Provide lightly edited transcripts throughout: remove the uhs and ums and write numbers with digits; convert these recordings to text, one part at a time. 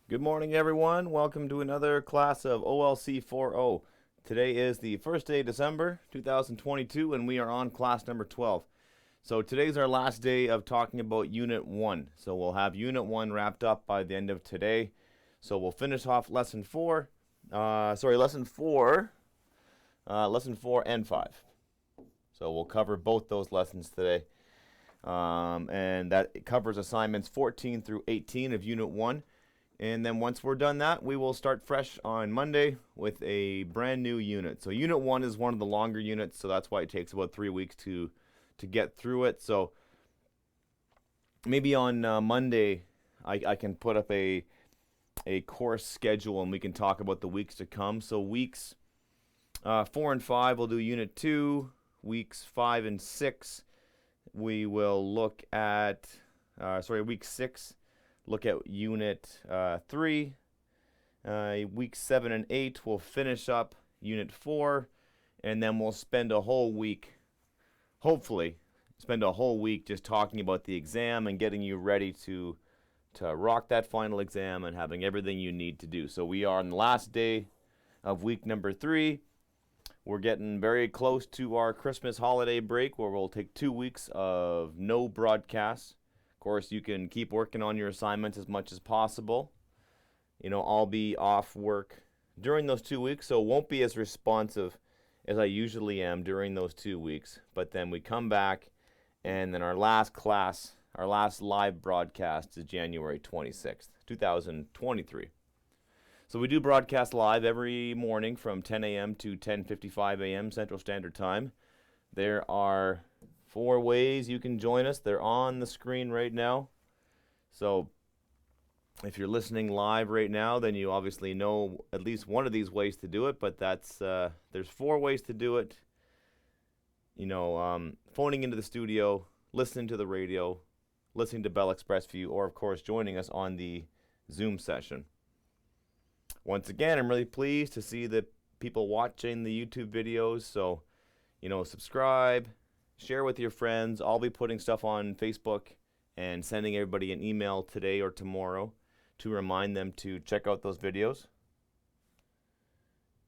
Good morning, everyone. Welcome to another class of OLC4O. Today is the first day of December 2022, and we are on class number 12. So today's our last day of talking about Unit 1. So we'll have Unit 1 wrapped up by the end of today. So we'll finish off Lesson 4, Lesson 4 and 5. So we'll cover both those lessons today. And that covers assignments 14 through 18 of Unit 1. And then once we're done that, we will start fresh on Monday with a brand new unit. So Unit 1 is one of the longer units, so that's why it takes about 3 weeks to get through it. So maybe on Monday, I can put up a course schedule and we can talk about the weeks to come. So weeks 4 and 5, we'll do Unit 2. Weeks 5 and 6, we will look at, week 6. Look at Unit 3. Week 7 and 8, we'll finish up Unit 4, and then we'll spend a whole week, hopefully, just talking about the exam and getting you ready to rock that final exam and having everything you need to do. So we are on the last day of week number 3. We're getting very close to our Christmas holiday break, where we'll take 2 weeks of no broadcasts. Of course, you can keep working on your assignments as much as possible. I'll be off work during those 2 weeks, so won't be as responsive as I usually am during those 2 weeks. But then we come back, and then our last live broadcast is January 26th, 2023. So we do broadcast live every morning from 10 a.m. to 10:55 a.m. Central Standard Time. There are 4 ways you can join us. They're on the screen right now. So if you're listening live right now, then you obviously know at least one of these ways to do it, but there's 4 ways to do it. Phoning into the studio, listening to the radio, listening to Bell ExpressVu, or of course joining us on the Zoom session. Once again, I'm really pleased to see the people watching the YouTube videos. So, subscribe, share with your friends. I'll be putting stuff on Facebook and sending everybody an email today or tomorrow to remind them to check out those videos.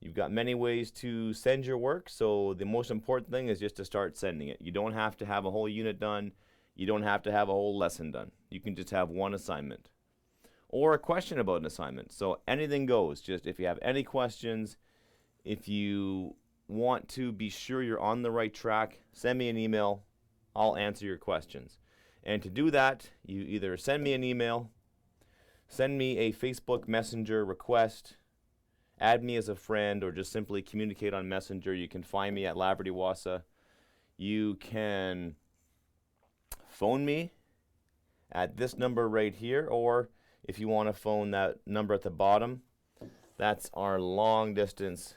You've got many ways to send your work, so the most important thing is just to start sending it. You don't have to have a whole unit done. You don't have to have a whole lesson done. You can just have one assignment or a question about an assignment. So anything goes. Just if you have any questions, if you want to be sure you're on the right track, send me an email. I'll answer your questions. And to do that, you either send me an email, send me a Facebook Messenger request, add me as a friend, or just simply communicate on Messenger. You can find me at Laverty Wassa. You can phone me at this number right here, or if you want to phone that number at the bottom, that's our long distance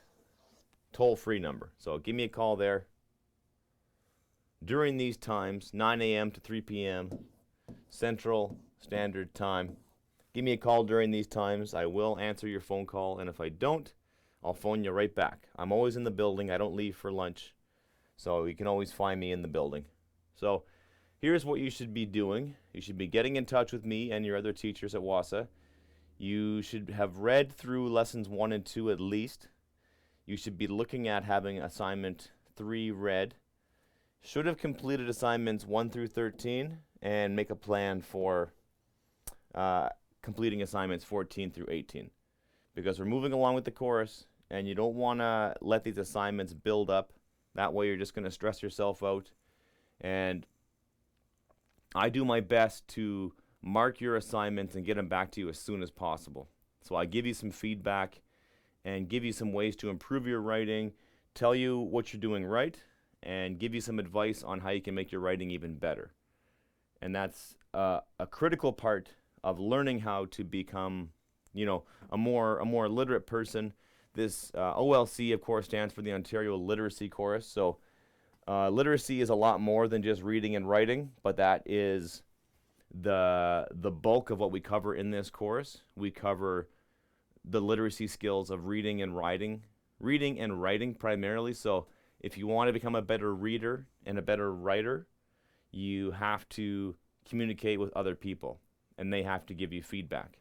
toll-free number. So give me a call there. During these times, 9 a.m. to 3 p.m. Central Standard Time. Give me a call during these times. I will answer your phone call, and if I don't, I'll phone you right back. I'm always in the building. I don't leave for lunch, so you can always find me in the building. So here's what you should be doing. You should be getting in touch with me and your other teachers at Wassa. You should have read through lessons 1 and 2 at least. You should be looking at having assignment 3 read. Should have completed assignments 1 through 13 and make a plan for completing assignments 14 through 18. Because we're moving along with the course and you don't want to let these assignments build up. That way you're just going to stress yourself out. And I do my best to mark your assignments and get them back to you as soon as possible. So I give you some feedback and give you some ways to improve your writing, tell you what you're doing right, and give you some advice on how you can make your writing even better. And that's a critical part of learning how to become, a more literate person. This OLC, of course, stands for the Ontario Literacy Chorus. So literacy is a lot more than just reading and writing, but that is the bulk of what we cover in this course. We cover the literacy skills of reading and writing primarily. So if you want to become a better reader and a better writer, you have to communicate with other people, and they have to give you feedback.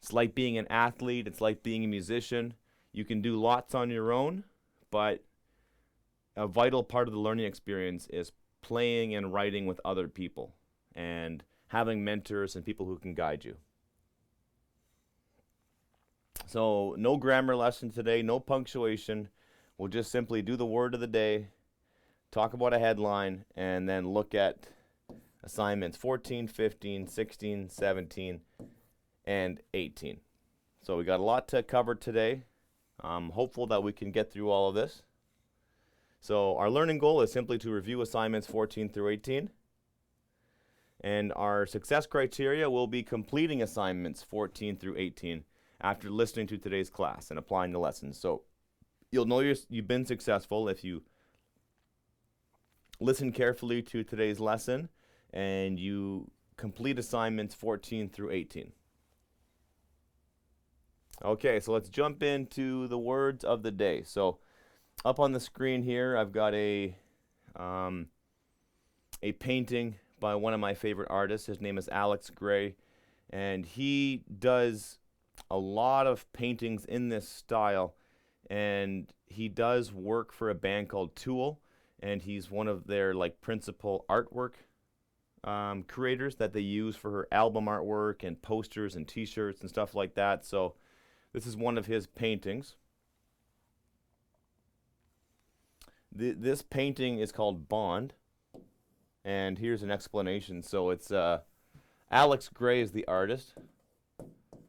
It's like being an athlete. It's like being a musician. You can do lots on your own, but a vital part of the learning experience is playing and writing with other people and having mentors and people who can guide you. So no grammar lesson today, no punctuation. We'll just simply do the word of the day, talk about a headline, and then look at assignments 14, 15, 16, 17, and 18. So we got a lot to cover today. I'm hopeful that we can get through all of this. So our learning goal is simply to review assignments 14 through 18. And our success criteria will be completing assignments 14 through 18 after listening to today's class and applying the lessons. So you'll know you've been successful if you listen carefully to today's lesson and you complete assignments 14 through 18. Okay, so let's jump into the words of the day. So up on the screen here, I've got a painting by one of my favorite artists. His name is Alex Gray, and he does a lot of paintings in this style, and he does work for a band called Tool, and he's one of their principal artwork creators that they use for her album artwork and posters and t-shirts and stuff like that. So this is one of his paintings. This painting is called Bond, and here's an explanation. So it's Alex Gray is the artist.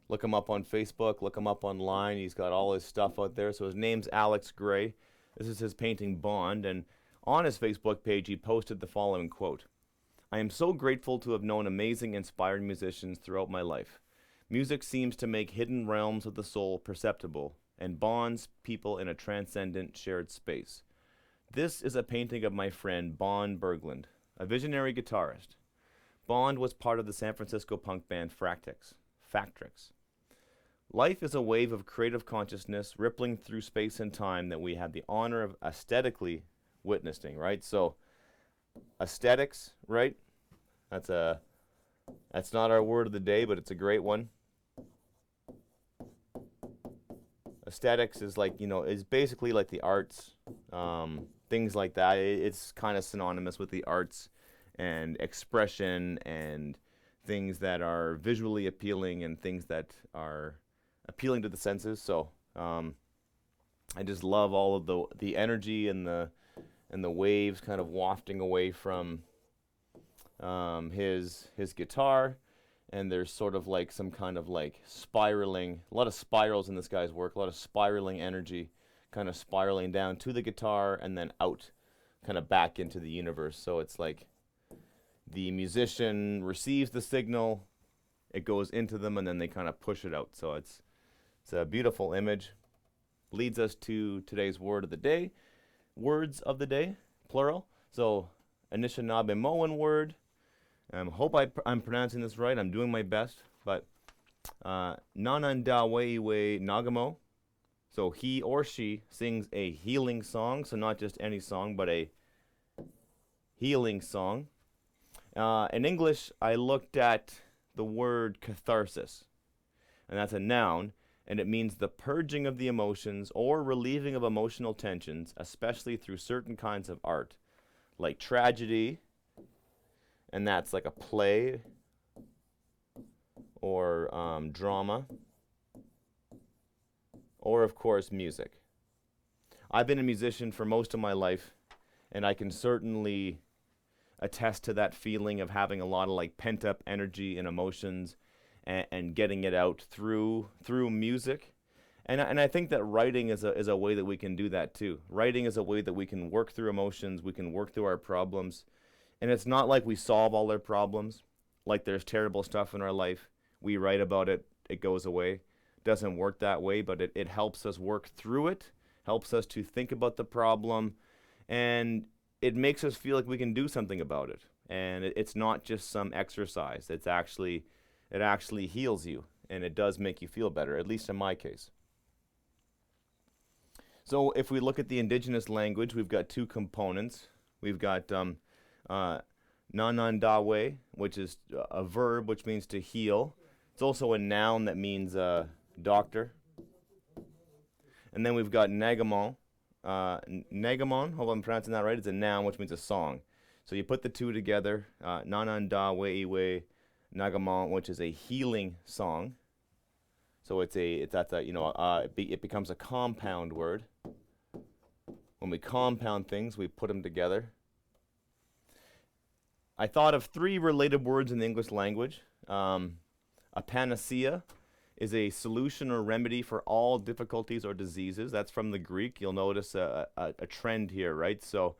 Look him up on Facebook, look him up online. He's got all his stuff out there. So his name's Alex Gray. This is his painting Bond, and on his Facebook page he posted the following quote: "I am so grateful to have known amazing, inspiring musicians throughout my life. Music seems to make hidden realms of the soul perceptible and bonds people in a transcendent shared space. This is a painting of my friend Bond Berglund, a visionary guitarist. Bond was part of the San Francisco punk band Factrix. Life is a wave of creative consciousness rippling through space and time that we have the honor of aesthetically witnessing," right? So aesthetics, right? That's not our word of the day, but it's a great one. Aesthetics is is basically like the arts, things like that. It's kind of synonymous with the arts and expression and things that are visually appealing and things that are appealing to the senses. So I just love all of the energy and the waves kind of wafting away from his guitar, and there's sort of some kind of spiraling, a lot of spirals in this guy's work, a lot of spiraling energy kind of spiraling down to the guitar and then out kind of back into the universe. So it's like the musician receives the signal, it goes into them, and then they kind of push it out. So it's a beautiful image. Leads us to today's word of the day. Words of the day, plural. So Anishinaabe word. Hope I'm pronouncing this right. I'm doing my best. But Nanandaweiwe Nagamo. So he or she sings a healing song. So not just any song, but a healing song. In English, I looked at the word catharsis. And that's a noun. And it means the purging of the emotions or relieving of emotional tensions, especially through certain kinds of art, like tragedy, and that's like a play or drama, or of course music. I've been a musician for most of my life, and I can certainly attest to that feeling of having a lot of pent-up energy and emotions and getting it out through music. And I think that writing is a way that we can do that too. Writing is a way that we can work through emotions, we can work through our problems. And it's not like we solve all our problems. Like there's terrible stuff in our life, we write about it, it goes away. It doesn't work that way, but it helps us work through it, helps us to think about the problem, and it makes us feel like we can do something about it. And it's not just some exercise. It actually heals you, and it does make you feel better, at least in my case. So if we look at the indigenous language, we've got two components. We've got nanandawe, which is a verb, which means to heal, It's also a noun that means doctor. And then we've got nagamon. Nagamon, hope I'm pronouncing that right, it's a noun which means a song. So you put the two together, nananda weiwe nagamon, which is a healing song. So it becomes a compound word. When we compound things, we put them together. I thought of 3 related words in the English language. A panacea is a solution or remedy for all difficulties or diseases. That's from the Greek. You'll notice a trend here, right? So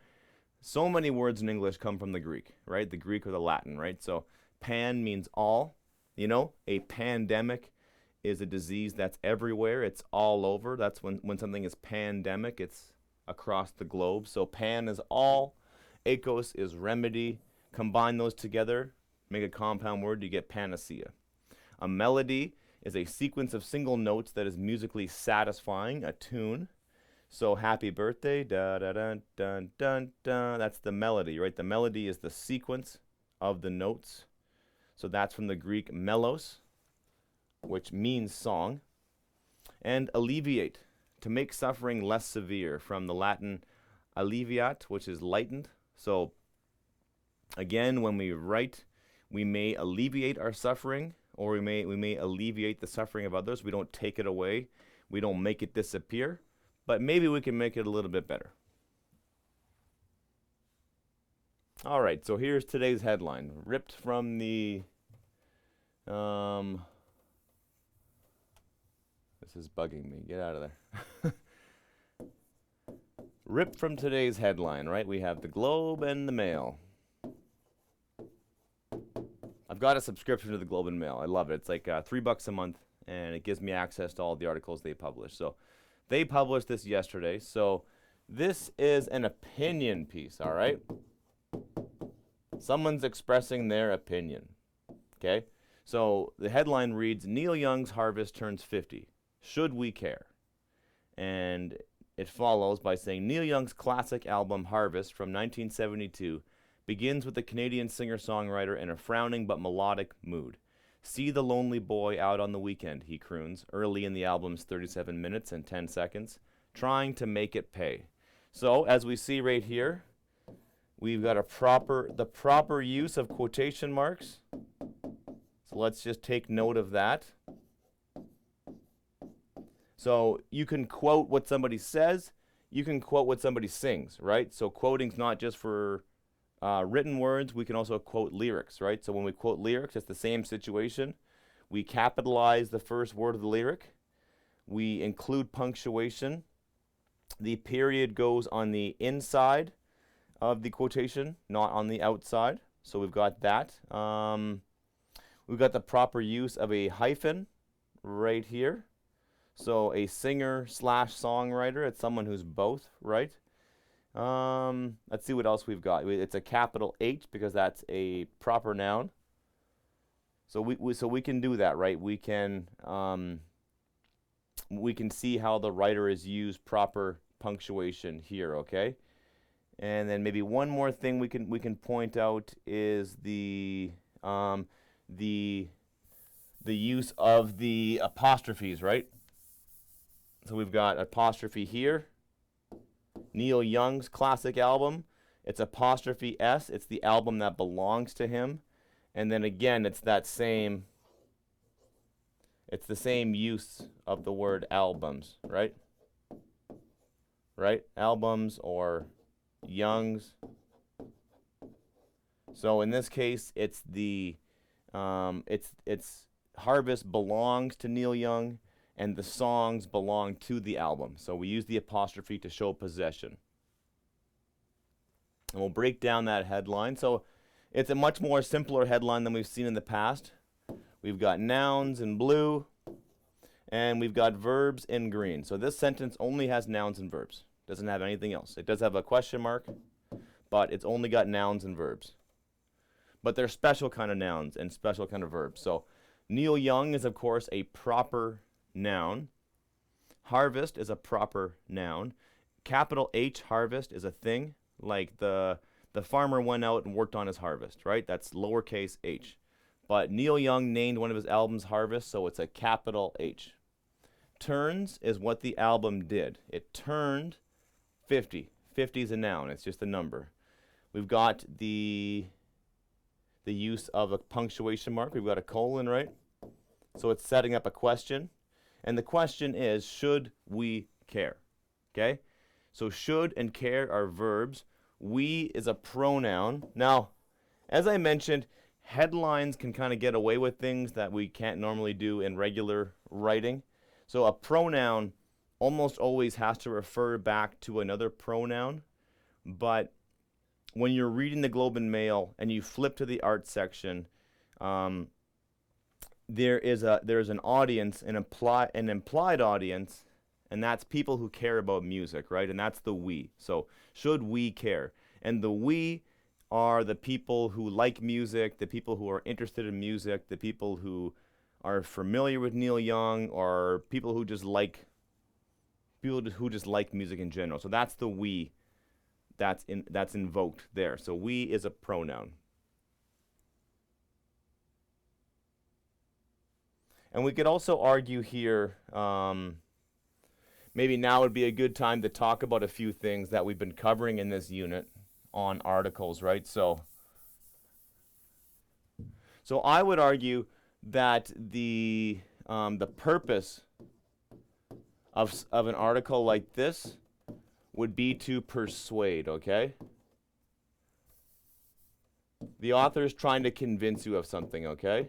many words in English come from the Greek, right? The Greek or the Latin, right? So pan means all. You know, a pandemic is a disease that's everywhere. It's all over. That's when something is pandemic, it's across the globe. So pan is all. Akos is remedy. Combine those together, make a compound word, you get panacea. A melody is a sequence of single notes that is musically satisfying, a tune. So happy birthday, da da da dun dun dun. That's the melody, right? The melody is the sequence of the notes. So that's from the Greek melos, which means song. And alleviate, to make suffering less severe, from the Latin alleviat, which is lightened. So again, when we write, we may alleviate our suffering, or we may alleviate the suffering of others. We don't take it away. We don't make it disappear, but maybe we can make it a little bit better. All right, so here's today's headline, ripped from the this is bugging me. Get out of there. Ripped from today's headline, right? We have the Globe and the Mail. I've got a subscription to the Globe and Mail. I love it. It's like $3 a month, and it gives me access to all the articles they publish. So they published this yesterday. So this is an opinion piece, all right? Someone's expressing their opinion, okay? So the headline reads, Neil Young's Harvest turns 50. Should we care? And it follows by saying, Neil Young's classic album Harvest from 1972 begins with the Canadian singer-songwriter in a frowning but melodic mood. See the lonely boy out on the weekend, he croons, early in the album's 37 minutes and 10 seconds, trying to make it pay. So, as we see right here, we've got the proper use of quotation marks. So let's just take note of that. So you can quote what somebody says, you can quote what somebody sings, right? So quoting's not just for written words, we can also quote lyrics, right? So when we quote lyrics, it's the same situation. We capitalize the first word of the lyric. We include punctuation. The period goes on the inside of the quotation, not on the outside. So we've got that. We've got the proper use of a hyphen right here. So a singer / songwriter, it's someone who's both, right? Let's see what else we've got. It's a capital H because that's a proper noun. So we can do that, right? We can see how the writer has used proper punctuation here, okay? And then maybe one more thing we can point out is the use of the apostrophes, right? So we've got apostrophe here. Neil Young's classic album, it's apostrophe S. It's the album that belongs to him. And then again, it's the same use of the word albums, right? Right? Albums or Young's. So in this case, it's Harvest belongs to Neil Young, and the songs belong to the album. So we use the apostrophe to show possession. And we'll break down that headline. So it's a much more simpler headline than we've seen in the past. We've got nouns in blue, and we've got verbs in green. So this sentence only has nouns and verbs. Doesn't have anything else. It does have a question mark, but it's only got nouns and verbs. But they're special kind of nouns and special kind of verbs. So Neil Young is, of course, a proper noun. Harvest is a proper noun. Capital H, harvest, is a thing. Like the farmer went out and worked on his harvest, right? That's lowercase h. but Neil Young named one of his albums Harvest, so it's a capital H. Turns is what the album did. It turned 50. 50 is a noun. It's just a number. We've got the use of a punctuation mark. We've got a colon, right? So it's setting up a question. And the question is, should we care? Okay? So should and care are verbs. We is a pronoun. Now, as I mentioned, headlines can kind of get away with things that we can't normally do in regular writing. So a pronoun almost always has to refer back to another pronoun. But when you're reading the Globe and Mail and you flip to the arts section, there's an audience, an implied audience, and that's people who care about music, right? And that's the we. So should we care? And the we are the people who like music, the people who are interested in music, the people who are familiar with Neil Young, or people who just like music in general. So that's the we that's invoked there. So we is a pronoun. And we could also argue here, maybe now would be a good time to talk about a few things that we've been covering in this unit on articles, right? So I would argue that the purpose of an article like this would be to persuade, okay? The author is trying to convince you of something, okay?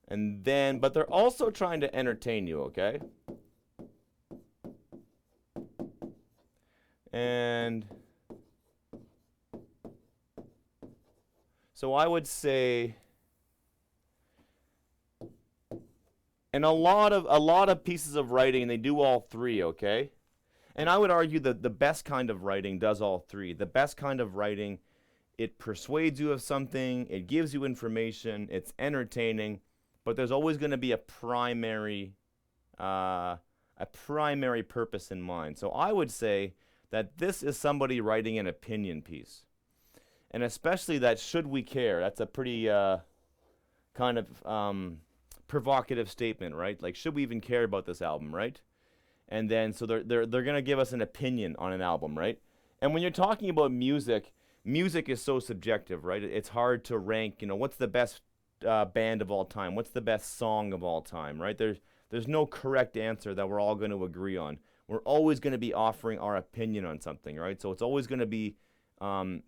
And then, but they're also trying to entertain you, okay? And so I would say, and a lot of pieces of writing, they do all three, okay? And I would argue that the best kind of writing does all three. The best kind of writing, it persuades you of something, it gives you information, it's entertaining, but there's always going to be a primary purpose in mind. So I would say that this is somebody writing an opinion piece. And especially that should we care, that's a pretty kind of provocative statement, right? Like, should we even care about this album, right? And then so they're going to give us an opinion on an album, right? And when you're talking about music, music is so subjective, right? It's hard to rank, what's the best band of all time? What's the best song of all time, right? There's no correct answer that we're all going to agree on. We're always going to be offering our opinion on something, right? So it's always going to be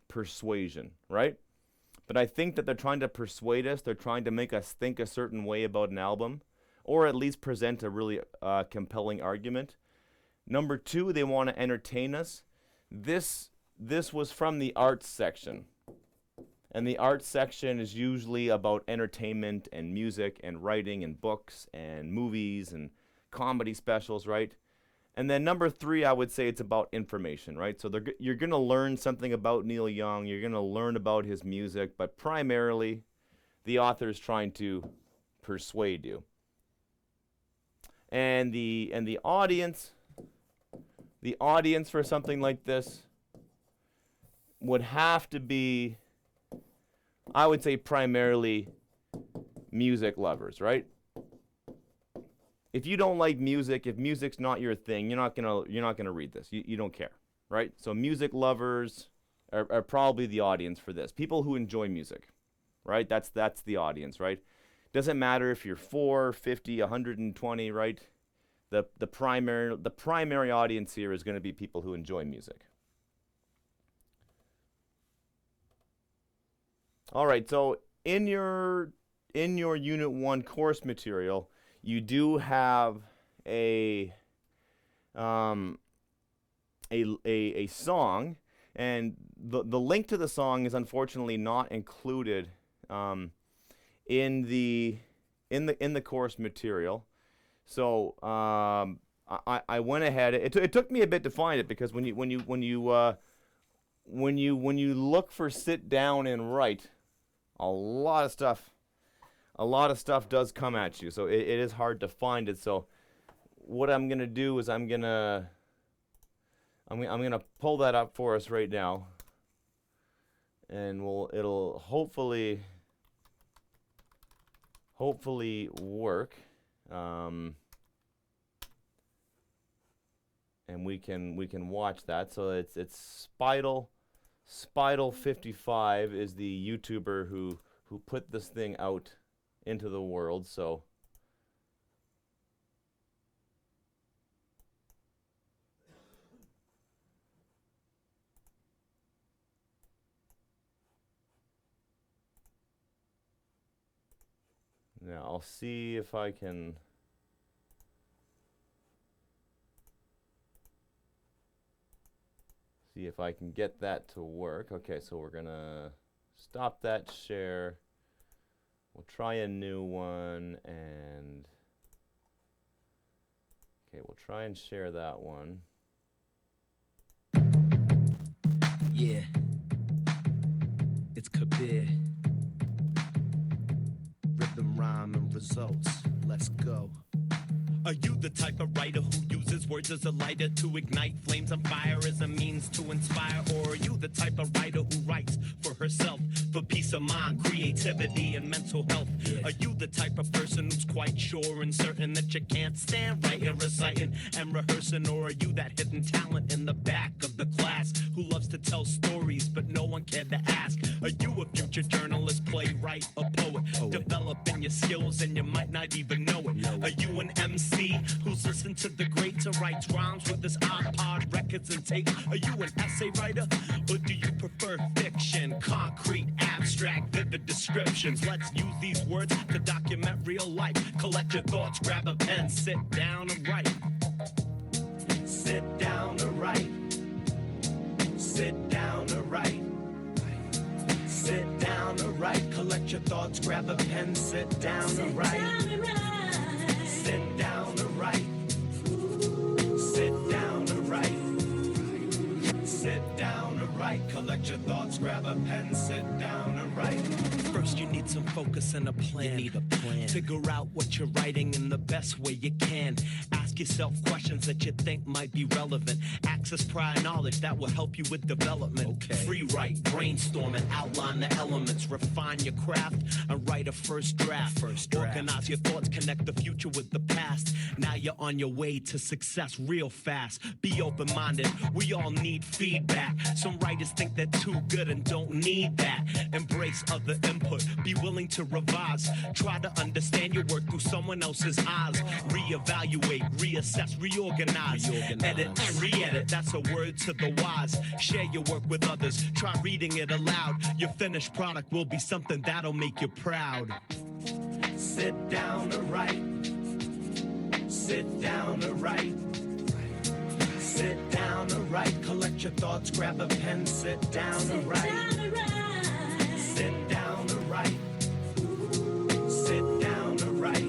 persuasion, right? But I think that they're trying to persuade us. They're trying to make us think a certain way about an album, or at least present a really compelling argument. Number two, they want to entertain us. This was from the arts section. And the arts section is usually about entertainment and music and writing and books and movies and comedy specials, right? And then number three, I would say it's about information, right? So you're going to learn something about Neil Young. You're going to learn about his music. But primarily, the author is trying to persuade you. And the audience for something like this would have to be, I would say, primarily music lovers, right? If you don't like music, if music's not your thing, you're not gonna read this. You don't care, right? So music lovers are probably the audience for this. People who enjoy music, right? That's the audience, right? Doesn't matter if you're 4, 50, 120, right? The primary audience here is going to be people who enjoy music. All right, so in your Unit 1 course material, you do have a song, and the link to the song is unfortunately not included in the course material. So I went ahead. It took me a bit to find it, because when you look for sit down and write, a lot of stuff does come at you. So it is hard to find it. So what I'm gonna do is I'm gonna pull that up for us right now, and it'll hopefully hopefully work. And we can watch that. So it's Spidle55 is the YouTuber who put this thing out into the world. So now I'll see if I can get that to work. Okay, so we're gonna stop that share. We'll try a new one, and okay, we'll try and share that one. Yeah, it's Kabir. Rhythm, rhyme, and results. Let's go. Are you the type of writer who uses words as a lighter to ignite flames on fire as a means to inspire? Or are you the type of writer who writes for herself, for peace of mind, creativity, and mental health? Are you the type of person who's quite sure and certain that you can't stand writing, reciting, and rehearsing? Or are you that hidden talent in the back of the class who loves to tell stories but no one cared to ask? Are you a future journalist, playwright, or poet? Developing your skills and you might not even know it. Are you an MC who's listened to the greats and writes rhymes with his iPod records and tapes? Are you an essay writer, or do you prefer fiction? Concrete, abstract, vivid descriptions. Let's use these words to document real life. Collect your thoughts, grab a pen, sit down and write. Sit down and write. Sit down and write. Sit down and write. Collect your thoughts, grab a pen, sit down and write. Sit down and write. Sit down and write. Sit down and write. Collect your thoughts, grab a pen, sit down and write. First you need some focus and a plan. You need a plan. Figure out what you're writing in the best way you can. Ask yourself questions that you think might be relevant. Access prior knowledge that will help you with development. Free write, brainstorm, and outline the elements. Refine your craft and write a first draft. Organize your thoughts, connect the future with the past. Now you're on your way to success real fast. Be open-minded, we all need feedback. Some writers think they're too good and don't need that. Embrace other input, be willing to revise. Try to understand your work through someone else's eyes. Reevaluate, reassess, reorganize. Edit and re-edit, that's a word to the wise. Share your work with others, try reading it aloud. Your finished product will be something that'll make you proud. Sit down and write. Sit down and write. Sit down and write. Collect your thoughts, grab a pen, sit down and write. Sit down and write. Sit down and write.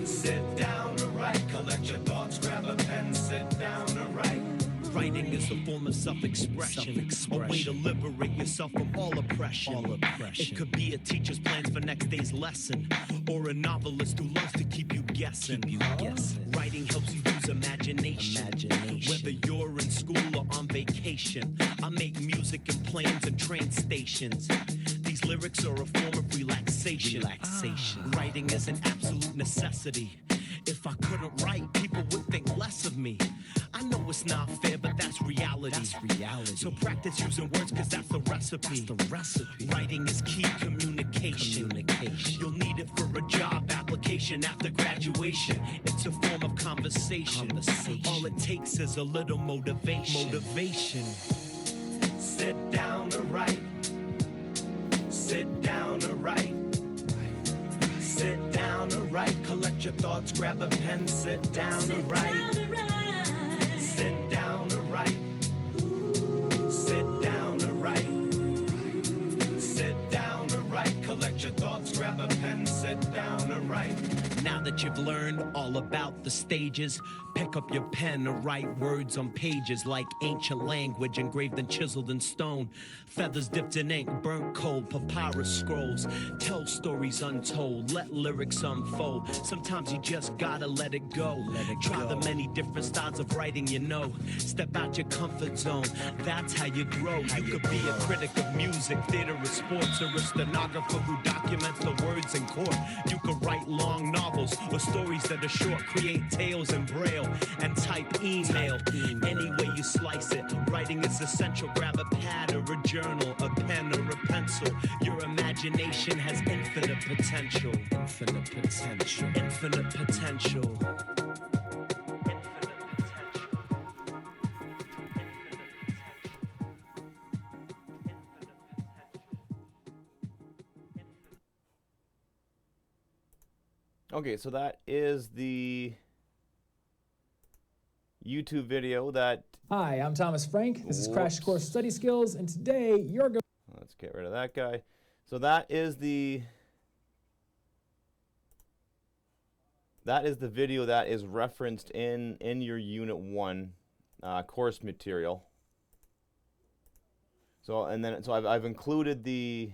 Sit down and write. Collect your thoughts, grab a pen, sit down and write. Writing is a form of self-expression, a way to liberate yourself from all oppression. It could be a teacher's plans for next day's lesson, or a novelist who loves to keep you guessing. Writing helps you use imagination. Whether you're in school or on vacation, I make music in planes and train stations. These lyrics are a form of relaxation. Writing is an absolute necessity. If I couldn't write, people would think less of me. I know it's not fair, but that's reality. So practice using words, cause that's the recipe. Writing is key communication. You'll need it for a job application after graduation. It's a form of conversation. All it takes is a little motivation. Sit down and write. Sit down and write. Sit down and write. Collect your thoughts, grab a pen, sit down and write. Sit down and write. Sit down and write. Sit down and write. Collect your thoughts, grab a pen, sit down and write. Now that you've learned all about the stages, pick up your pen and write words on pages like ancient language engraved and chiseled in stone. Feathers dipped in ink, burnt cold, papyrus scrolls. Tell stories untold, let lyrics unfold. Sometimes you just gotta let it go. Try the many different styles of writing you know. Step out your comfort zone, that's how you grow. You could be a critic of music, theater, or sports, or a stenographer who documents the words arguments in court. You could write long novels or stories that are short, create tales in braille and type email. Any way you slice it, writing is essential. Grab a pad or a journal, a pen or a pencil. Your imagination has infinite potential. Infinite potential. Infinite potential. Okay, so that is the YouTube video that... Hi, I'm Thomas Frank. This is Crash Whoops. Course Study Skills, and today you're going... Let's get rid of that guy. So that is the video that is referenced in your Unit 1 course material. So I've included the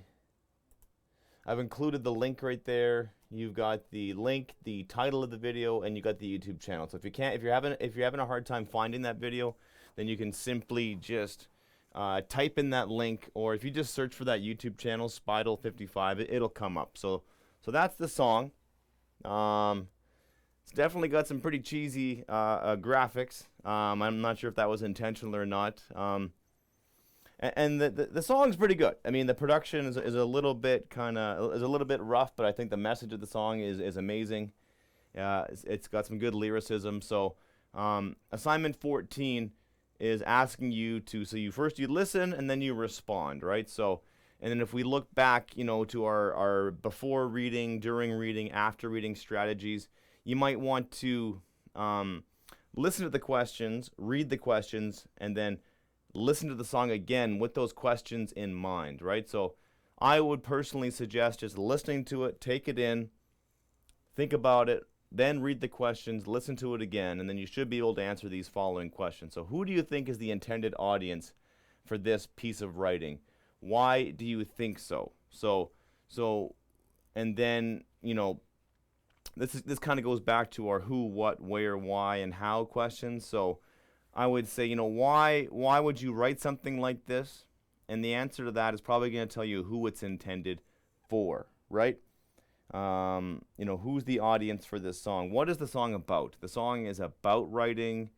link right there. You've got the link, the title of the video, and you got the YouTube channel. So if you're having a hard time finding that video, then you can simply just type in that link, or if you just search for that YouTube channel, Spidel55, it'll come up. So that's the song. It's definitely got some pretty cheesy graphics. I'm not sure if that was intentional or not. And the song's pretty good. I mean, the production is a little bit rough, but I think the message of the song is amazing. It's got some good lyricism. So assignment 14 is asking you to, so you listen and then you respond, right? So, and then if we look back, to our before reading, during reading, after reading strategies, you might want to listen to the questions, read the questions, and then listen to the song again with those questions in mind, right? So I would personally suggest just listening to it, take it in, think about it, then read the questions, listen to it again, and then you should be able to answer these following questions. So who do you think is the intended audience for this piece of writing? Why do you think so? And then, this kind of goes back to our who, what, where, why, and how questions. So I would say, why would you write something like this? And the answer to that is probably going to tell you who it's intended for, right? Who's the audience for this song? What is the song about? The song is about writing.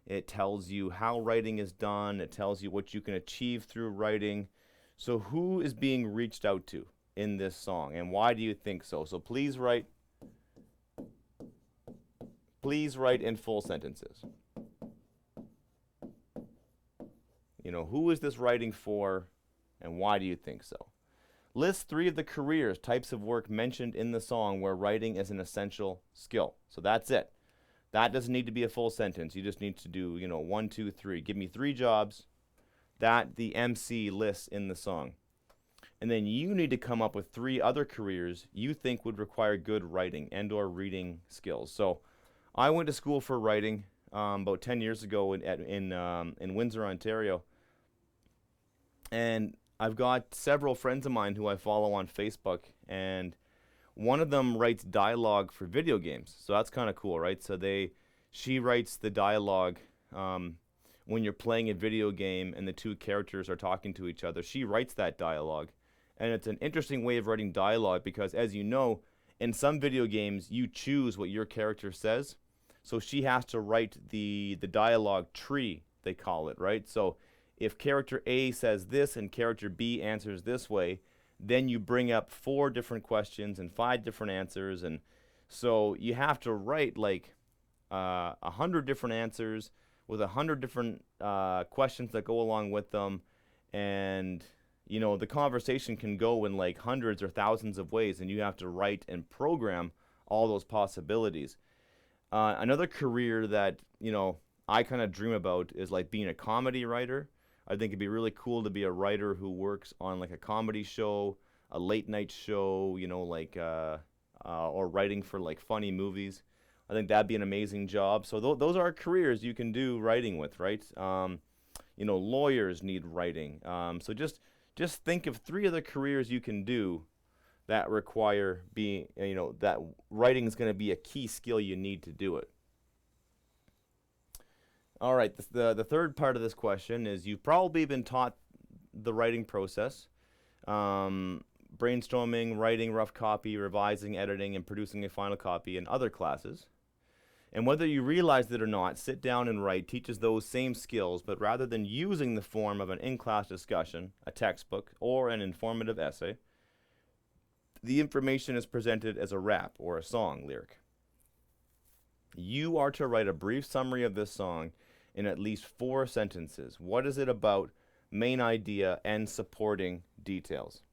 It tells you how writing is done. It tells you what you can achieve through writing. So who is being reached out to in this song, and why do you think so? So please write in full sentences. Who is this writing for, and why do you think so? List 3 of the careers, types of work mentioned in the song where writing is an essential skill. So that's it. That doesn't need to be a full sentence. You just need to do, 1, 2, 3. Give me 3 jobs that the MC lists in the song. And then you need to come up with 3 other careers you think would require good writing and or reading skills. So I went to school for writing about 10 years ago in Windsor, Ontario. And I've got several friends of mine who I follow on Facebook, and one of them writes dialogue for video games. So that's kind of cool, right? So she writes the dialogue when you're playing a video game and the 2 characters are talking to each other. She writes that dialogue. And it's an interesting way of writing dialogue because, as you know, in some video games, you choose what your character says. So she has to write the dialogue tree, they call it, right? So if character A says this and character B answers this way, then you bring up 4 different questions and 5 different answers. And so you have to write like 100 different answers with 100 different questions that go along with them. And, the conversation can go in like hundreds or thousands of ways, and you have to write and program all those possibilities. Another career that, I kind of dream about is like being a comedy writer. I think it'd be really cool to be a writer who works on like a comedy show, a late night show, or writing for like funny movies. I think that'd be an amazing job. So those are careers you can do writing with, right? Lawyers need writing. So just think of 3 other careers you can do that require being, that writing is going to be a key skill you need to do it. All right, the third part of this question is you've probably been taught the writing process, brainstorming, writing rough copy, revising, editing, and producing a final copy in other classes. And whether you realize it or not, Sit Down and Write teaches those same skills, but rather than using the form of an in-class discussion, a textbook, or an informative essay, the information is presented as a rap or a song lyric. You are to write a brief summary of this song in at least 4 sentences. What is it about? Main idea and supporting details.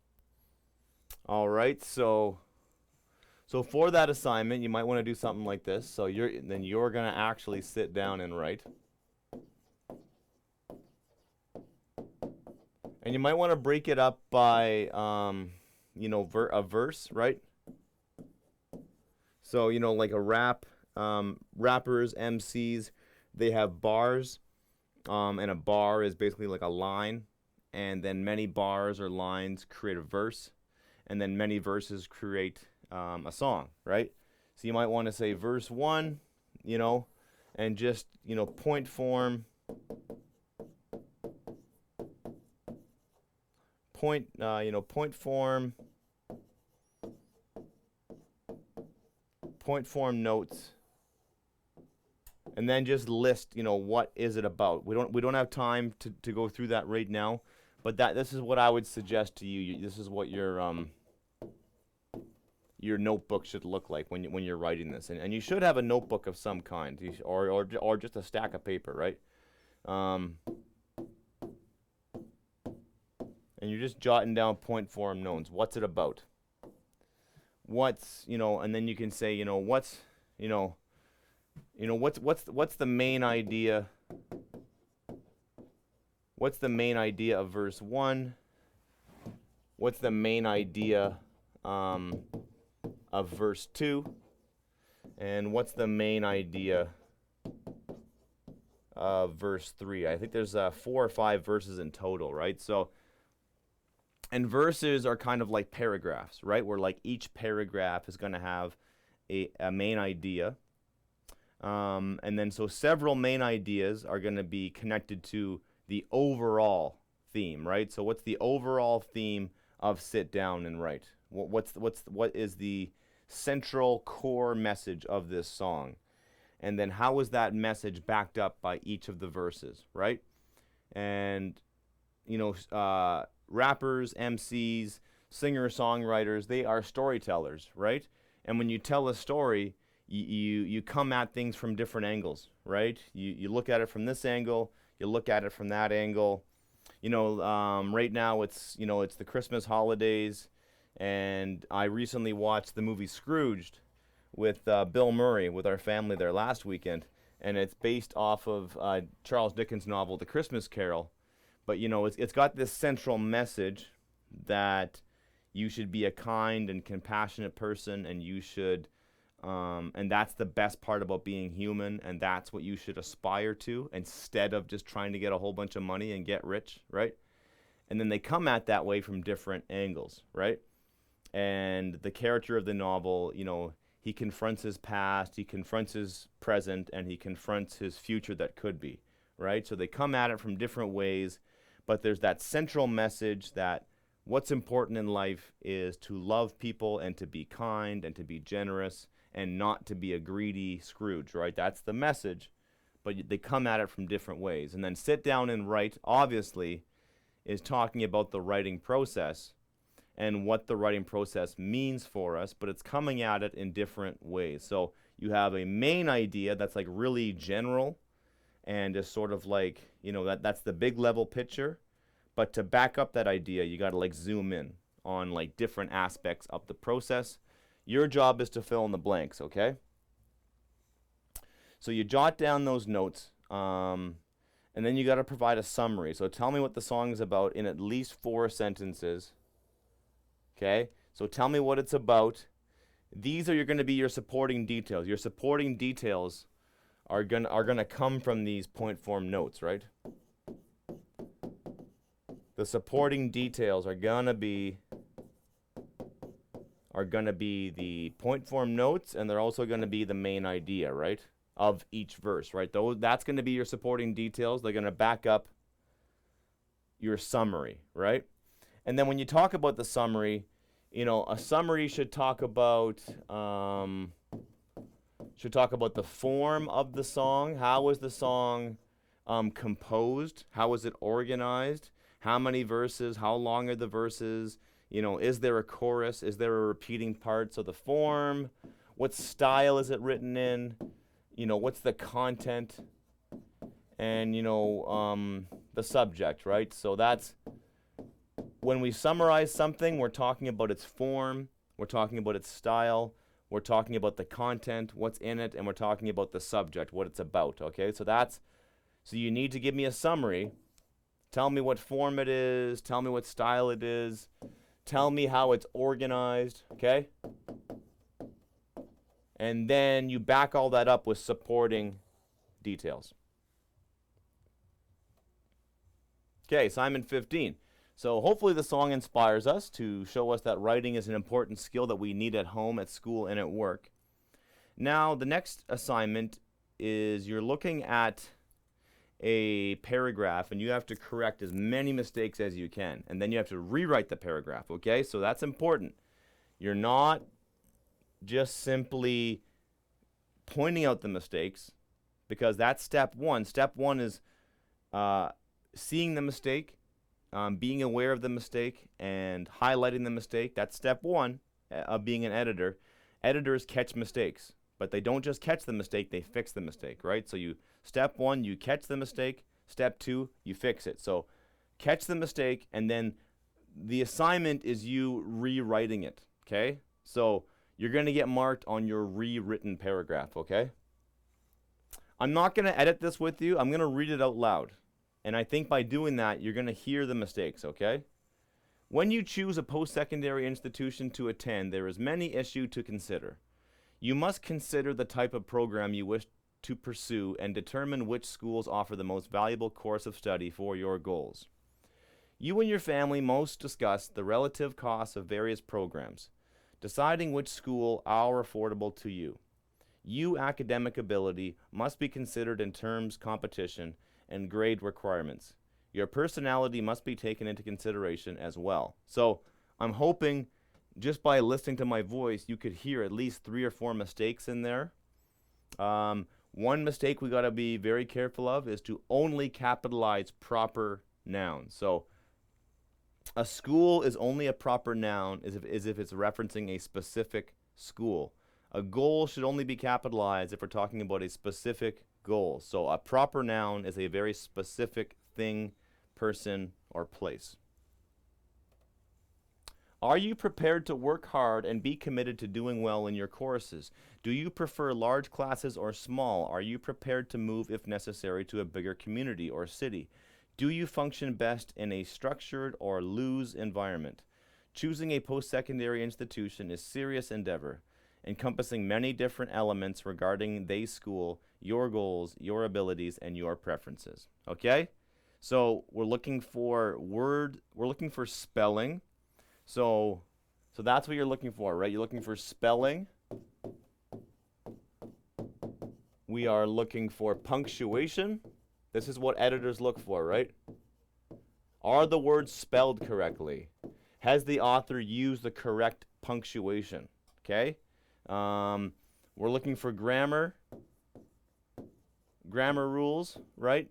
All right, so for that assignment, you might want to do something like this. So you're going to actually sit down and write. And you might want to break it up by, a verse, right? So, like a rap, rappers, MCs, they have bars, and a bar is basically like a line, and then many bars or lines create a verse, and then many verses create a song, right? So you might want to say verse 1, and just, point form, point form notes, and then just list, what is it about. We don't have time to go through that right now, but this is what I would suggest to you. This is what your notebook should look like when you're writing this, and you should have a notebook of some kind, or just a stack of paper, right? And you're just jotting down point form notes. What's it about? What's and then you can say what's what's the main idea? What's the main idea of verse 1? What's the main idea of verse 2? And what's the main idea of verse 3? I think there's 4 or 5 verses in total, right? So, and verses are kind of like paragraphs, right? Where like each paragraph is going to have a main idea. And then so several main ideas are going to be connected to the overall theme, right? So what's the overall theme of Sit Down and Write? What is the central core message of this song? And then how is that message backed up by each of the verses, right? And rappers, MCs, singer-songwriters, they are storytellers, right? And when you tell a story, you come at things from different angles, right? You look at it from this angle, you look at it from that angle. Right now it's the Christmas holidays, and I recently watched the movie Scrooged with Bill Murray with our family there last weekend, and it's based off of Charles Dickens' novel The Christmas Carol. But it's got this central message that you should be a kind and compassionate person, and you should and that's the best part about being human, and that's what you should aspire to instead of just trying to get a whole bunch of money and get rich, right? And then they come at that way from different angles, right? And the character of the novel, he confronts his past, he confronts his present, and he confronts his future that could be, right? So they come at it from different ways, but there's that central message that what's important in life is to love people and to be kind and to be generous and not to be a greedy Scrooge, right? That's the message, but they come at it from different ways. And then Sit Down and Write, obviously, is talking about the writing process and what the writing process means for us, but it's coming at it in different ways. So you have a main idea that's like really general and is sort of like, that's the big level picture. But to back up that idea, you got to like zoom in on like different aspects of the process. Your job is to fill in the blanks, okay? So you jot down those notes, and then you got to provide a summary. So tell me what the song is about in at least 4 sentences, okay? So tell me what it's about. These are going to be your supporting details. Your supporting details are gonna come from these point form notes, right? The supporting details are gonna be the point form notes, and they're also gonna be the main idea, right, of each verse, right? That's gonna be your supporting details. They're gonna back up your summary, right? And then when you talk about the summary, A summary should talk about the form of the song. How was the song composed? How was it organized? How many verses? How long are the verses? Is there a chorus? Is there a repeating part? So the form, what style is it written in? What's the content? And, the subject, right? So that's, when we summarize something, we're talking about its form, we're talking about its style, we're talking about the content, what's in it, and we're talking about the subject, what it's about, okay? So you need to give me a summary. Tell me what form it is, tell me what style it is, tell me how it's organized, okay? And then you back all that up with supporting details. Okay, assignment 15. So hopefully the song inspires us to show us that writing is an important skill that we need at home, at school, and at work. Now, the next assignment is you're looking at a paragraph, and you have to correct as many mistakes as you can. And then you have to rewrite the paragraph, okay? So that's important. You're not just simply pointing out the mistakes, because that's step one. Step one is seeing the mistake, being aware of the mistake, and highlighting the mistake. That's step one of being an editor. Editors catch mistakes, but they don't just catch the mistake, they fix the mistake, right? So step one, you catch the mistake. Step two, you fix it. So catch the mistake, and then the assignment is you rewriting it, okay? So you're going to get marked on your rewritten paragraph, okay? I'm not going to edit this with you. I'm going to read it out loud. And I think by doing that, you're going to hear the mistakes, okay? When you choose a post-secondary institution to attend, there is many issues to consider. You must consider the type of program you wish to pursue and determine which schools offer the most valuable course of study for your goals. You and your family most discuss the relative costs of various programs, deciding which school are affordable to you. Academic ability must be considered in terms competition and grade requirements. Your personality must be taken into consideration as well. So I'm hoping just by listening to my voice, you could hear at least 3 or 4 mistakes in there. One mistake we got to be very careful of is to only capitalize proper nouns. So a school is only a proper noun as if it's referencing a specific school. A goal should only be capitalized if we're talking about a specific goal. So a proper noun is a very specific thing, person, or place. Are you prepared to work hard and be committed to doing well in your courses? Do you prefer large classes or small? Are you prepared to move, if necessary, to a bigger community or city? Do you function best in a structured or loose environment? Choosing a post-secondary institution is a serious endeavor, encompassing many different elements regarding the school, your goals, your abilities, and your preferences. Okay? So we're looking for spelling. So that's what you're looking for, right? You're looking for spelling. We are looking for punctuation. This is what editors look for, right? Are the words spelled correctly? Has the author used the correct punctuation? Okay? We're looking for grammar rules, right?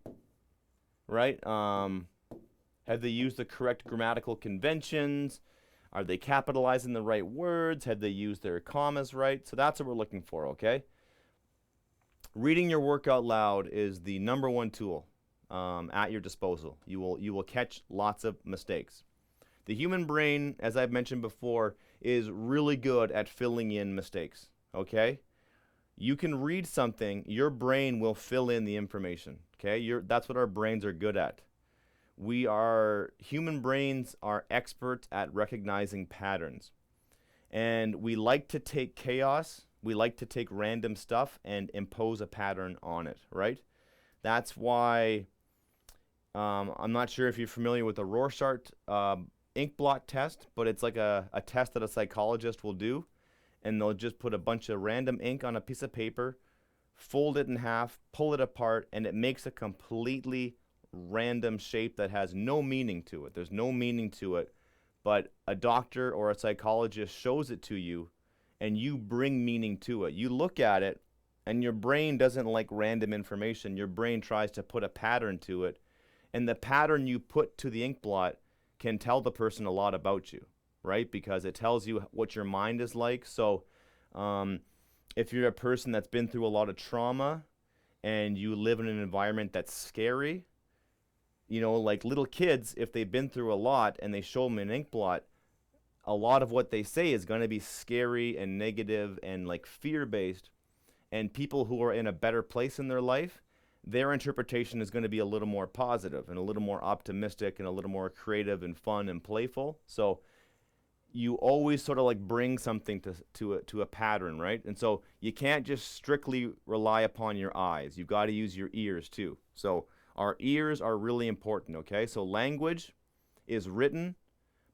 Right? Have they used the correct grammatical conventions? Are they capitalizing the right words? Have they used their commas right? So that's what we're looking for, okay? Reading your work out loud is the number one tool at your disposal. You will catch lots of mistakes. The human brain, as I've mentioned before, is really good at filling in mistakes, okay? You can read something, your brain will fill in the information, okay? That's what our brains are good at. Human brains are experts at recognizing patterns. And we like to take chaos, we like to take random stuff and impose a pattern on it, right? That's why, I'm not sure if you're familiar with the Rorschach ink blot test, but it's like a test that a psychologist will do, and they'll just put a bunch of random ink on a piece of paper, fold it in half, pull it apart, and it makes a completely random shape that has no meaning to it. There's no meaning to it, but a doctor or a psychologist shows it to you and you bring meaning to it. You look at it and your brain doesn't like random information. Your brain tries to put a pattern to it, and the pattern you put to the ink blot can tell the person a lot about you, right? Because it tells you what your mind is like. So if you're a person that's been through a lot of trauma and you live in an environment that's scary, you know, like little kids, if they've been through a lot and they show them an ink blot, a lot of what they say is going to be scary and negative and like fear-based. And people who are in a better place in their life, their interpretation is going to be a little more positive and a little more optimistic and a little more creative and fun and playful. So you always sort of like bring something to a pattern, right? And so you can't just strictly rely upon your eyes. You've got to use your ears too. So our ears are really important, okay? So language is written,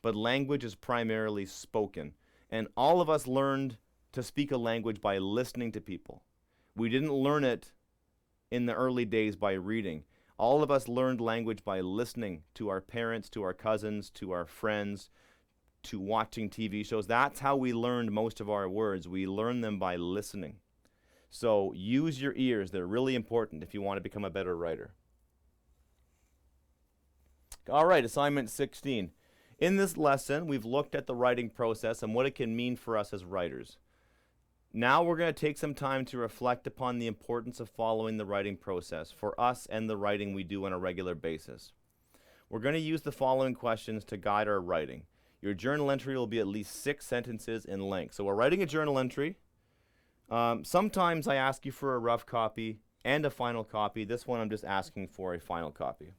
but language is primarily spoken. And all of us learned to speak a language by listening to people. We didn't learn it in the early days by reading. All of us learned language by listening to our parents, to our cousins, to our friends, to watching TV shows. That's how we learned most of our words. We learned them by listening. So use your ears. They're really important if you want to become a better writer. All right, assignment 16. In this lesson, we've looked at the writing process and what it can mean for us as writers. Now we're going to take some time to reflect upon the importance of following the writing process for us and the writing we do on a regular basis. We're going to use the following questions to guide our writing. Your journal entry will be at least 6 sentences in length. So we're writing a journal entry. Sometimes I ask you for a rough copy and a final copy. This one I'm just asking for a final copy.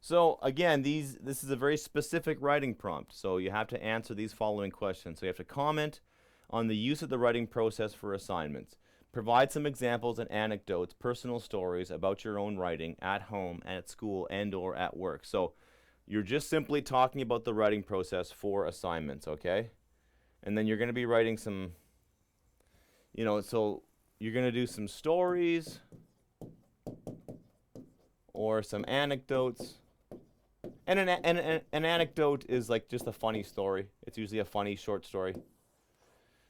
So again, this is a very specific writing prompt. So you have to answer these following questions. So you have to comment on the use of the writing process for assignments. Provide some examples and anecdotes, personal stories about your own writing at home, at school, and or at work. So you're just simply talking about the writing process for assignments, okay? And then you're going to be writing some, you know, so you're going to do some stories or some anecdotes. And an anecdote is like just a funny story. It's usually a funny short story.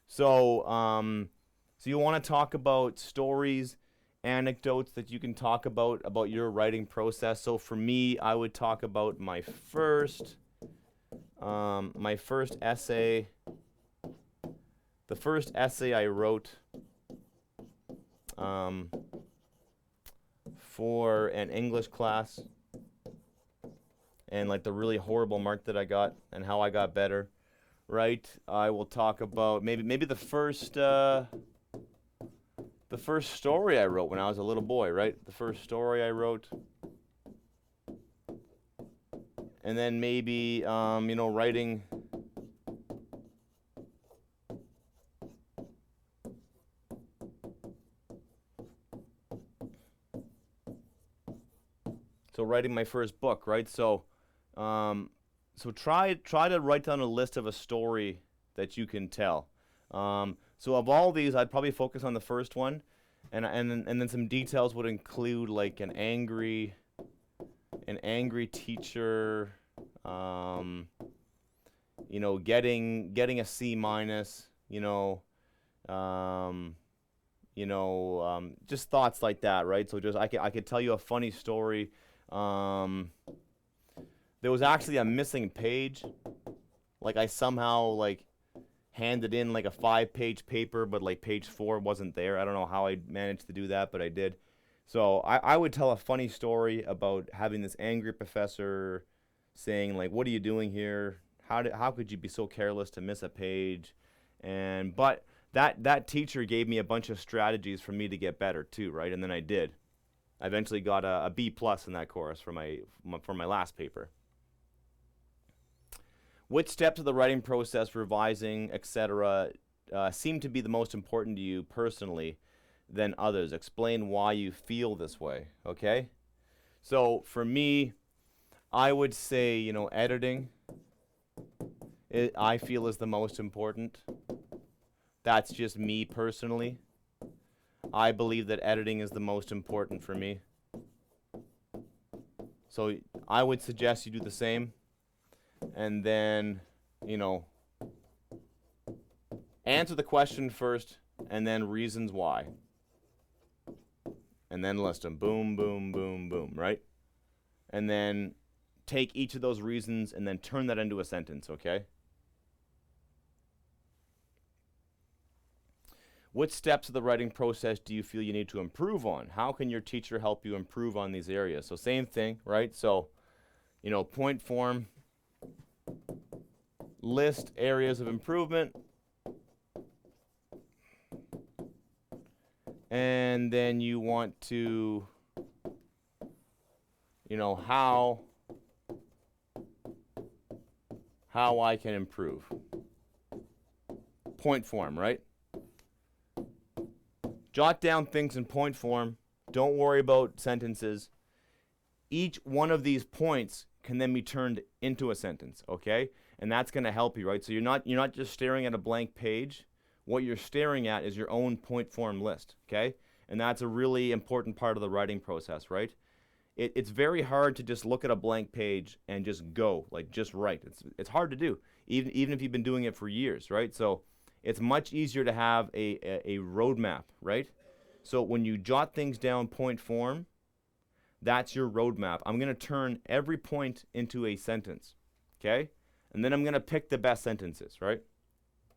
So, so you want to talk about stories, anecdotes that you can talk about your writing process. So for me, I would talk about my first essay. The first essay I wrote for an English class. And like the really horrible mark that I got and how I got better, right? I will talk about maybe the first story I wrote when I was a little boy, right? The first story I wrote, and then maybe you know, writing. So writing my first book, right? So try to write down a list of a story that you can tell. So of all these, I'd probably focus on the first one, and then some details would include like an angry teacher, you know, getting a C minus, just thoughts like that, right? So just I could tell you a funny story. There was actually a missing page. Like I somehow like handed in like a 5-page paper, but like page 4 wasn't there. I don't know how I managed to do that, but I did. So I would tell a funny story about having this angry professor saying like, "What are you doing here? How could you be so careless to miss a page?" But that teacher gave me a bunch of strategies for me to get better too, right? And then I did. I eventually got a B+ in that course for my last paper. Which steps of the writing process, revising, etc., seem to be the most important to you personally than others? Explain why you feel this way, okay? So for me, I would say, you know, editing, I feel is the most important. That's just me personally. I believe that editing is the most important for me. So I would suggest you do the same. And then, answer the question first, and then reasons why. And then list them. Boom, boom, boom, boom, right? And then take each of those reasons and then turn that into a sentence, okay? What steps of the writing process do you feel you need to improve on? How can your teacher help you improve on these areas? So same thing, right? So, point form, list areas of improvement, and then you want to, how I can improve. Point form, right? Jot down things in point form. Don't worry about sentences. Each one of these points can then be turned into a sentence, okay? And that's going to help you, right? So you're not just staring at a blank page. What you're staring at is your own point form list, okay? And that's a really important part of the writing process, right? It's very hard to just look at a blank page and just go, like just write. It's hard to do, even if you've been doing it for years, right? So it's much easier to have a roadmap, right? So when you jot things down point form, that's your roadmap. I'm going to turn every point into a sentence, okay? And then I'm going to pick the best sentences, right?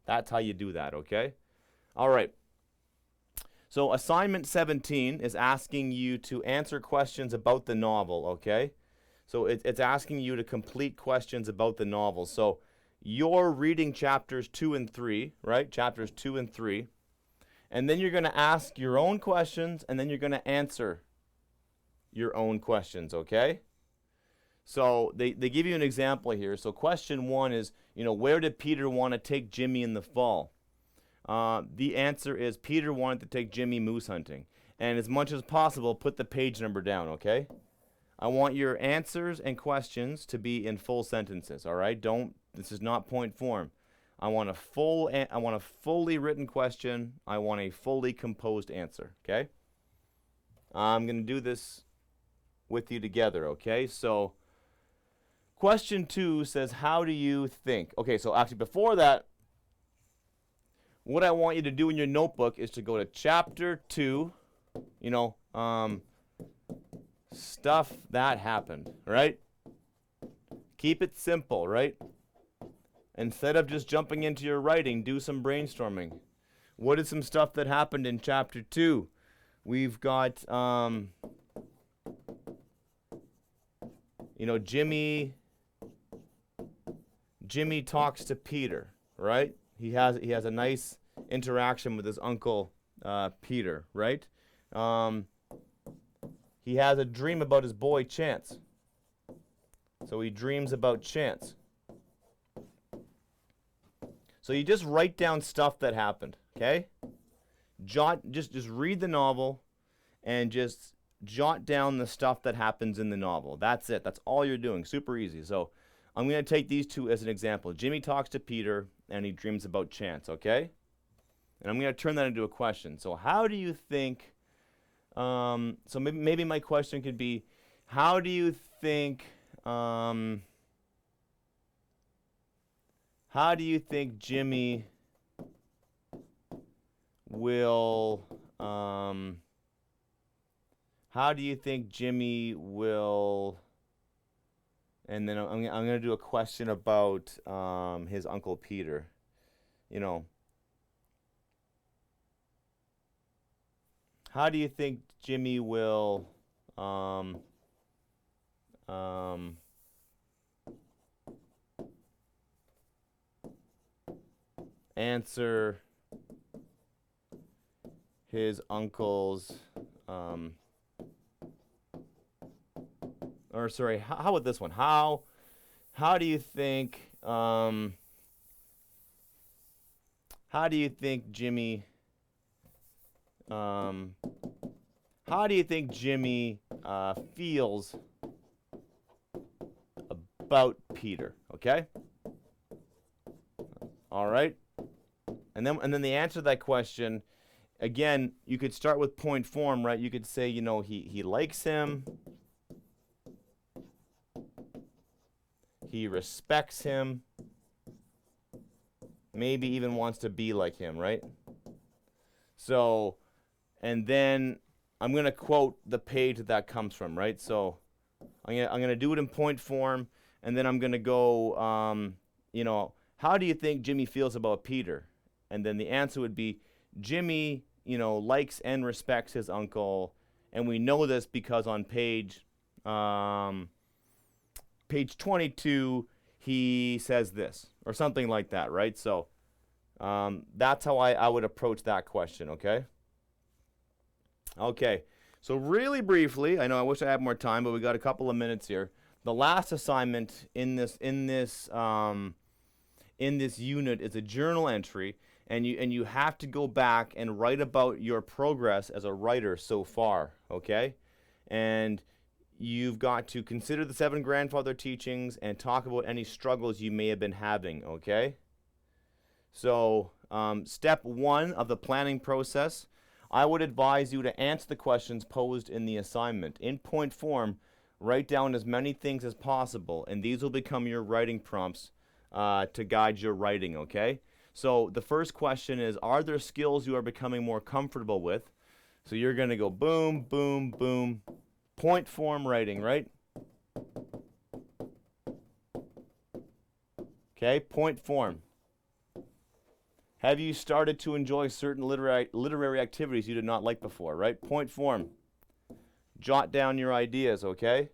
That's how you do that, okay? All right. So assignment 17 is asking you to answer questions about the novel, okay? So it's asking you to complete questions about the novel. So you're reading chapters 2 and 3, right? Chapters 2 and 3. And then you're going to ask your own questions, and then you're going to answer your own questions, okay? So they give you an example here. So question 1 is, where did Peter want to take Jimmy in the fall? The answer is Peter wanted to take Jimmy moose hunting. And as much as possible, put the page number down, okay? I want your answers and questions to be in full sentences, all right? This is not point form. I want a fully written question. I want a fully composed answer, okay? I'm going to do this with you together, okay? So question 2 says, how do you think? Okay, so actually before that, what I want you to do in your notebook is to go to chapter 2, stuff that happened, right? Keep it simple, right? Instead of just jumping into your writing, do some brainstorming. What is some stuff that happened in chapter 2? We've got, Jimmy talks to Peter, right? He has a nice interaction with his uncle Peter, right? He has a dream about his boy Chance. So he dreams about Chance. So you just write down stuff that happened, okay? Just read the novel and just jot down the stuff that happens in the novel. That's it. That's all you're doing. Super easy. So I'm going to take these two as an example. Jimmy talks to Peter and he dreams about Chance, okay? And I'm going to turn that into a question. So how do you think, so maybe my question could be, how do you think Jimmy will, and then I'm going to do a question about his uncle Peter, How do you think Jimmy will answer his uncle's how about this one? How do you think Jimmy feels about Peter, okay? All right? And then the answer to that question, again, you could start with point form, right? You could say, he likes him. he respects him, maybe even wants to be like him, right? So, and then I'm going to quote the page that comes from, right? So I'm gonna do it in point form, and then I'm going to go, you know, how do you think Jimmy feels about Peter? And then the answer would be, Jimmy, you know, likes and respects his uncle. And we know this because on page 22, he says this, or something like that, right? So that's how I would approach that question, okay? Okay, so really briefly, I know I wish I had more time, but we got a couple of minutes here. The last assignment in this unit is a journal entry, and you have to go back and write about your progress as a writer so far, okay? And you've got to consider the 7 grandfather teachings and talk about any struggles you may have been having, okay? So step 1 of the planning process, I would advise you to answer the questions posed in the assignment. In point form, write down as many things as possible, and these will become your writing prompts to guide your writing, okay? So the first question is, are there skills you are becoming more comfortable with? So you're going to go boom, boom, boom, point form writing, right? Okay, point form. Have you started to enjoy certain literary activities you did not like before, right? Point form. Jot down your ideas, okay?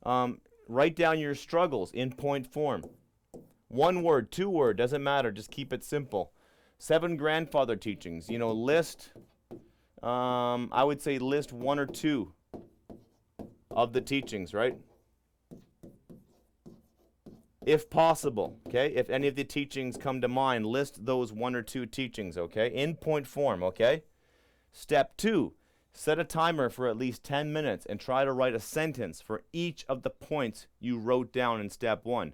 Write down your struggles in point form. 1 word, 2 word, doesn't matter, just keep it simple. 7 grandfather teachings, you know, list, I would say list 1 or 2 of the teachings, right? If possible, okay? If any of the teachings come to mind, list those 1 or 2 teachings, okay? In point form, okay? Step 2, set a timer for at least 10 minutes and try to write a sentence for each of the points you wrote down in step 1.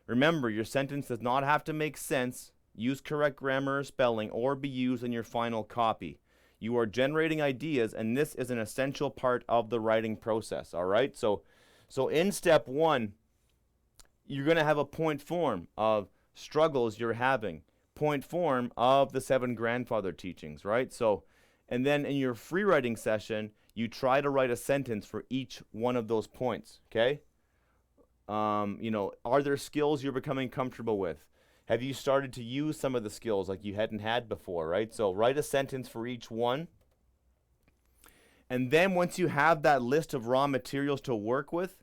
Remember, your sentence does not have to make sense, use correct grammar or spelling, or be used in your final copy. You are generating ideas, and this is an essential part of the writing process, all right? So in step 1, you're going to have a point form of struggles you're having, point form of the 7 grandfather teachings, right? So, and then in your free writing session, you try to write a sentence for each one of those points, okay? You know, are there skills you're becoming comfortable with? Have you started to use some of the skills like you hadn't had before, right? So write a sentence for each one. And then once you have that list of raw materials to work with,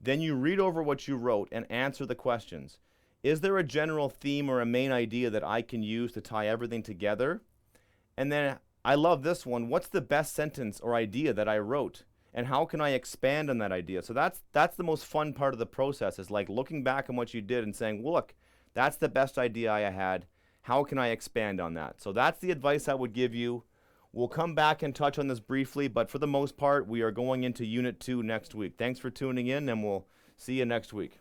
then you read over what you wrote and answer the questions. Is there a general theme or a main idea that I can use to tie everything together? And then I love this one. What's the best sentence or idea that I wrote? And how can I expand on that idea? So that's the most fun part of the process, is like looking back on what you did and saying, well, look, that's the best idea I had. How can I expand on that? So that's the advice I would give you. We'll come back and touch on this briefly, but for the most part, we are going into Unit 2 next week. Thanks for tuning in, and we'll see you next week.